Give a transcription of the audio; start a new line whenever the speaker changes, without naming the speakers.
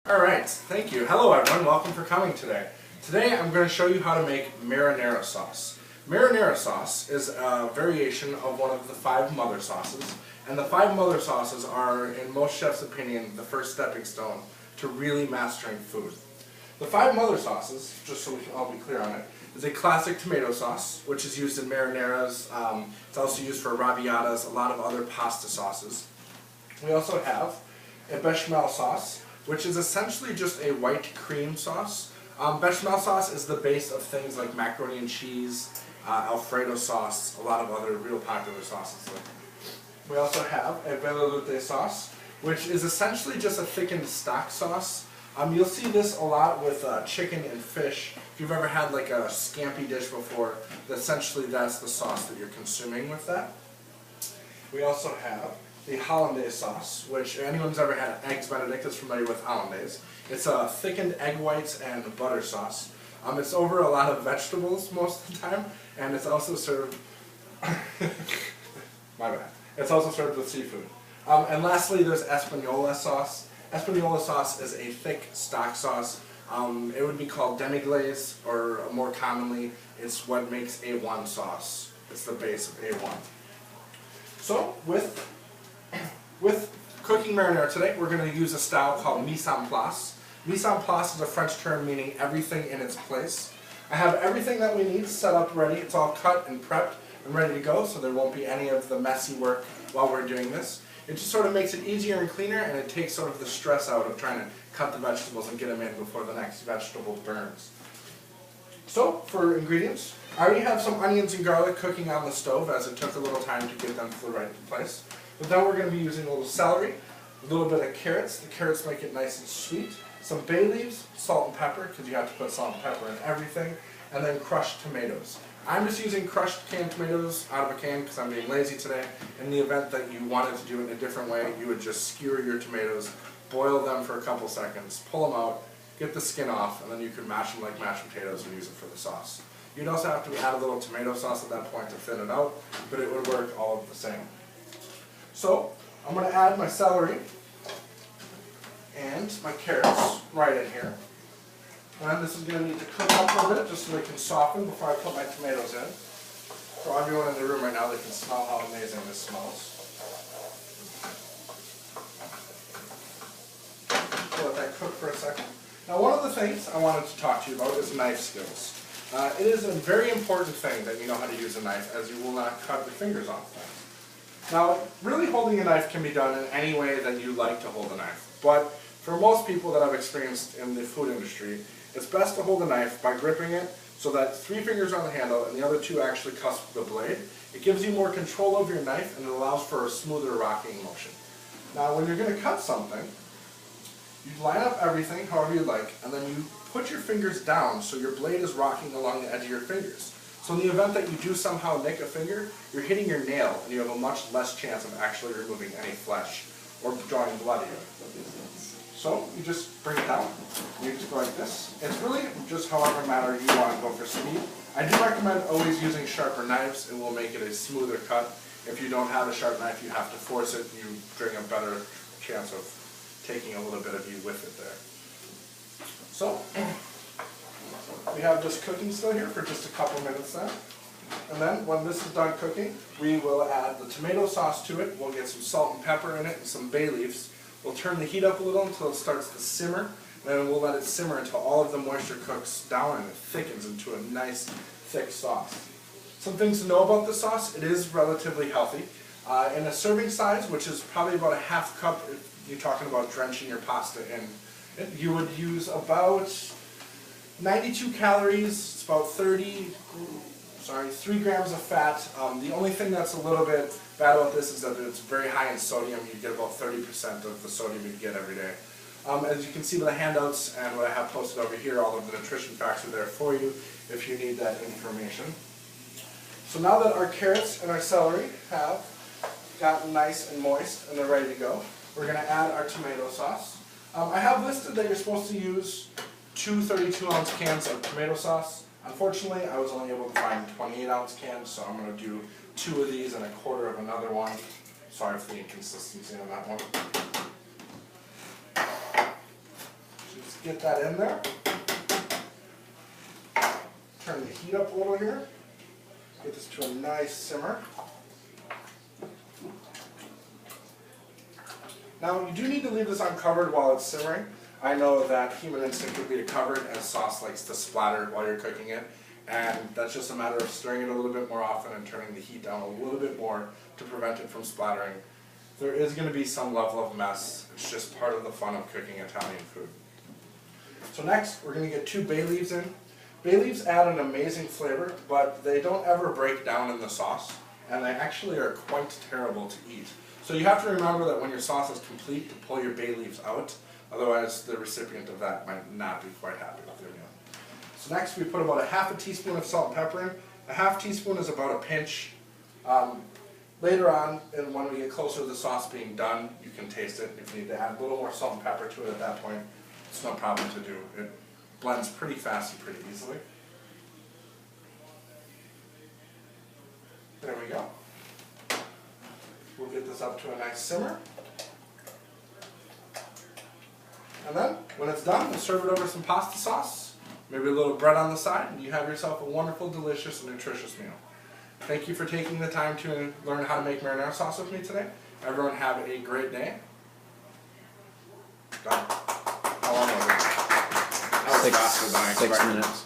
Alright, thank you. Hello everyone, welcome for coming today. Today I'm going to show you how to make marinara sauce. Marinara sauce is a variation of one of the 5 mother sauces, and the 5 mother sauces are, in most chefs' opinion, the first stepping stone to really mastering food. The 5 mother sauces, just so we can all be clear on it, is a classic tomato sauce, which is used in marinaras. It's also used for arrabbiatas, a lot of other pasta sauces. We also have a bechamel sauce, which is essentially just a white cream sauce. Bechamel sauce is the base of things like macaroni and cheese, Alfredo sauce, a lot of other real popular sauces. We also have a velouté sauce, which is essentially just a thickened stock sauce. You'll see this a lot with chicken and fish. If you've ever had like a scampi dish before, essentially that's the sauce that you're consuming with that. We also have the hollandaise sauce, which anyone's ever had eggs benedict is familiar with hollandaise. It's a thickened egg whites and butter sauce. It's over a lot of vegetables most of the time, and it's also served my bad. It's also served with seafood. And lastly, there's española sauce. Española sauce is a thick stock sauce. It would be called demi-glace, or more commonly, it's what makes A1 sauce. It's the base of A1. So, with cooking marinara today, we're going to use a style called mise en place. Mise en place is a French term meaning everything in its place. I have everything that we need set up ready. It's all cut and prepped and ready to go, so there won't be any of the messy work while we're doing this. It just sort of makes it easier and cleaner, and it takes sort of the stress out of trying to cut the vegetables and get them in before the next vegetable burns. So, for ingredients, I already have some onions and garlic cooking on the stove, as it took a little time to get them to the right place. But then we're going to be using a little celery, a little bit of carrots. The carrots make it nice and sweet. Some bay leaves, salt and pepper, because you have to put salt and pepper in everything, and then crushed tomatoes. I'm just using crushed canned tomatoes out of a can because I'm being lazy today. In the event that you wanted to do it in a different way, you would just skewer your tomatoes, boil them for a couple seconds, pull them out, get the skin off, and then you can mash them like mashed potatoes and use it for the sauce. You'd also have to add a little tomato sauce at that point to thin it out, but it would work all of the same. So, I'm going to add my celery and my carrots right in here. And this is going to need to cook up a little bit just so they can soften before I put my tomatoes in. For everyone in the room right now, they can smell how amazing this smells. So let that cook for a second. Now, one of the things I wanted to talk to you about is knife skills. It is a very important thing that you know how to use a knife, as you will not cut your fingers off things. Now, really holding a knife can be done in any way that you like to hold a knife, but for most people that I've experienced in the food industry, it's best to hold a knife by gripping it so that 3 fingers are on the handle and the other 2 actually cusp the blade. It gives you more control over your knife and it allows for a smoother rocking motion. Now, when you're going to cut something, you line up everything however you like, and then you put your fingers down so your blade is rocking along the edge of your fingers. So in the event that you do somehow nick a finger, you're hitting your nail and you have a much less chance of actually removing any flesh or drawing blood here. So you just bring it down, you just go like this. It's really just however matter you want to go for speed. I do recommend always using sharper knives. It will make it a smoother cut. If you don't have a sharp knife, you have to force it. You bring a better chance of taking a little bit of you with it there. So, we have this cooking still here for just a couple minutes then. And then, when this is done cooking, we will add the tomato sauce to it. We'll get some salt and pepper in it and some bay leaves. We'll turn the heat up a little until it starts to simmer. Then we'll let it simmer until all of the moisture cooks down and it thickens into a nice, thick sauce. Some things to know about the sauce: it is relatively healthy. In a serving size, which is probably about a half cup, if you're talking about drenching your pasta in, you would use about 92 calories, it's about 3 grams of fat. The only thing that's a little bit bad about this is that it's very high in sodium. You get about 30% of the sodium you get every day. As you can see by the handouts and what I have posted over here, all of the nutrition facts are there for you if you need that information. So now that our carrots and our celery have gotten nice and moist and they're ready to go, we're going to add our tomato sauce. I have listed that you're supposed to use 2 32-ounce cans of tomato sauce. Unfortunately, I was only able to find 28-ounce cans, so I'm going to do 2 of these and a quarter of another one. Sorry for the inconsistency on that one. get that in there. Turn the heat up a little here. Get this to a nice simmer. Now you do need to leave this uncovered while it's simmering. I know that human instinct would be to cover it, as sauce likes to splatter while you're cooking it, and that's just a matter of stirring it a little bit more often and turning the heat down a little bit more to prevent it from splattering. There is going to be some level of mess. It's just part of the fun of cooking Italian food. So next, we're going to get 2 bay leaves in. Bay leaves add an amazing flavor, but they don't ever break down in the sauce, and they actually are quite terrible to eat. So you have to remember that when your sauce is complete to pull your bay leaves out, otherwise the recipient of that might not be quite happy with their meal. So next we put about a half a teaspoon of salt and pepper in. A half teaspoon is about a pinch. Later on, and when we get closer to the sauce being done, you can taste it. If you need to add a little more salt and pepper to it at that point, it's no problem to do. It blends pretty fast and pretty easily. There we go. We'll get this up to a nice simmer. And then, when it's done, we'll serve it over some pasta sauce, maybe a little bread on the side, and you have yourself a wonderful, delicious, and nutritious meal. Thank you for taking the time to learn how to make marinara sauce with me today. Everyone have a great day. Done. How long was it? That was faster than I expected.
6 minutes.